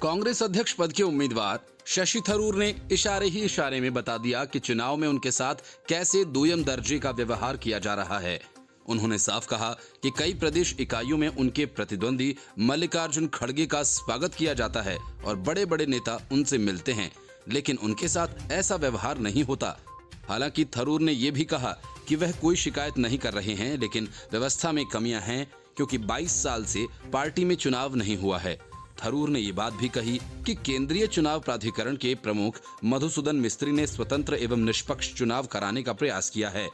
कांग्रेस अध्यक्ष पद के उम्मीदवार शशि थरूर ने इशारे ही इशारे में बता दिया कि चुनाव में उनके साथ कैसे दोयम दर्जे का व्यवहार किया जा रहा है। उन्होंने साफ कहा कि कई प्रदेश इकाइयों में उनके प्रतिद्वंदी मल्लिकार्जुन खड़गे का स्वागत किया जाता है और बड़े बड़े नेता उनसे मिलते हैं, लेकिन उनके साथ ऐसा व्यवहार नहीं होता। हालांकि थरूर ने यह भी कहा कि वह कोई शिकायत नहीं कर रहे हैं, लेकिन व्यवस्था में कमियां हैं क्योंकि 22 साल से पार्टी में चुनाव नहीं हुआ है। थरूर ने ये बात भी कही कि केंद्रीय चुनाव प्राधिकरण के प्रमुख मधुसूदन मिस्त्री ने स्वतंत्र एवं निष्पक्ष चुनाव कराने का प्रयास किया है।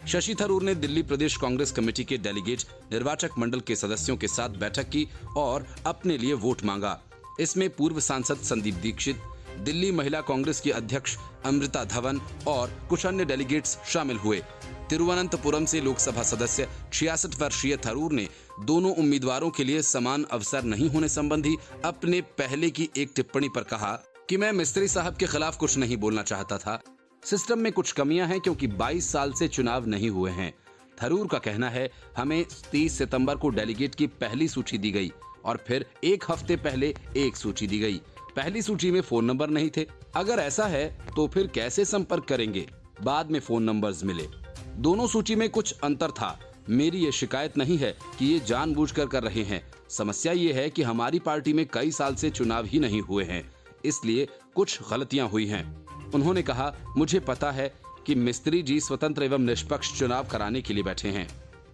शशि थरूर ने दिल्ली प्रदेश कांग्रेस कमेटी के डेलीगेट निर्वाचक मंडल के सदस्यों के साथ बैठक की और अपने लिए वोट मांगा। इसमें पूर्व सांसद संदीप दीक्षित, दिल्ली महिला कांग्रेस की अध्यक्ष अमृता धवन और कुछ अन्य डेलीगेट्स शामिल हुए। तिरुवनंतपुरम से लोकसभा सदस्य 66 वर्षीय थरूर ने दोनों उम्मीदवारों के लिए समान अवसर नहीं होने संबंधी अपने पहले की एक टिप्पणी पर कहा कि मैं मिस्त्री साहब के खिलाफ कुछ नहीं बोलना चाहता था। सिस्टम में कुछ कमियां हैं क्योंकि 22 साल से चुनाव नहीं हुए हैं। थरूर का कहना है, हमें 30 सितंबर को डेलीगेट की पहली सूची दी गई और फिर एक हफ्ते पहले एक सूची दी गई। पहली सूची में फोन नंबर नहीं थे। अगर ऐसा है तो फिर कैसे संपर्क करेंगे? बाद में फोन नंबर्स मिले। दोनों सूची में कुछ अंतर था। मेरी ये शिकायत नहीं है कि ये जानबूझकर कर रहे हैं। समस्या ये है कि हमारी पार्टी में कई साल से चुनाव ही नहीं हुए हैं, इसलिए कुछ गलतियां हुई हैं। उन्होंने कहा, मुझे पता है कि मिस्त्री जी स्वतंत्र एवं निष्पक्ष चुनाव कराने के लिए बैठे हैं।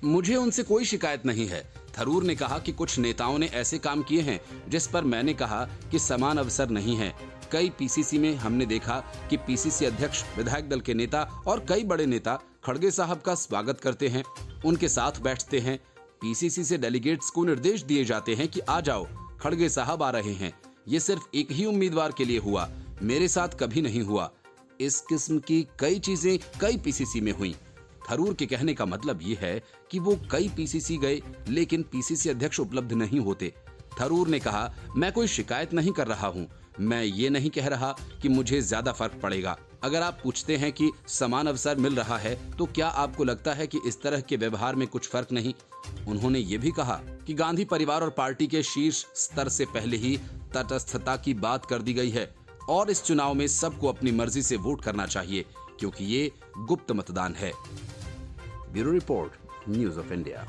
मुझे उनसे कोई शिकायत नहीं है। थरूर ने कहा कि कुछ नेताओं ने ऐसे काम किए हैं जिस पर मैंने कहा कि समान अवसर नहीं है। कई पीसीसी में हमने देखा कि पीसीसी अध्यक्ष, विधायक दल के नेता और कई बड़े नेता खड़गे साहब का स्वागत करते हैं, उनके साथ बैठते हैं। पीसीसी से डेलीगेट्स को निर्देश दिए जाते हैं कि आ जाओ, खड़गे साहब आ रहे हैं। ये सिर्फ एक ही उम्मीदवार के लिए हुआ, मेरे साथ कभी नहीं हुआ। इस किस्म की कई चीजें कई पीसीसी में हुई। थरूर के कहने का मतलब ये है कि वो कई पीसीसी गए, लेकिन पीसीसी अध्यक्ष उपलब्ध नहीं होते। थरूर ने कहा, मैं कोई शिकायत नहीं कर रहा हूँ। मैं ये नहीं कह रहा कि मुझे ज्यादा फर्क पड़ेगा। अगर आप पूछते हैं कि समान अवसर मिल रहा है तो क्या आपको लगता है कि इस तरह के व्यवहार में कुछ फर्क नहीं? उन्होंने ये भी कहा कि गांधी परिवार और पार्टी के शीर्ष स्तर से पहले ही तटस्थता की बात कर दी गई है और इस चुनाव में सबको अपनी मर्जी से वोट करना चाहिए क्योंकि ये गुप्त मतदान है। Bureau report, news of India.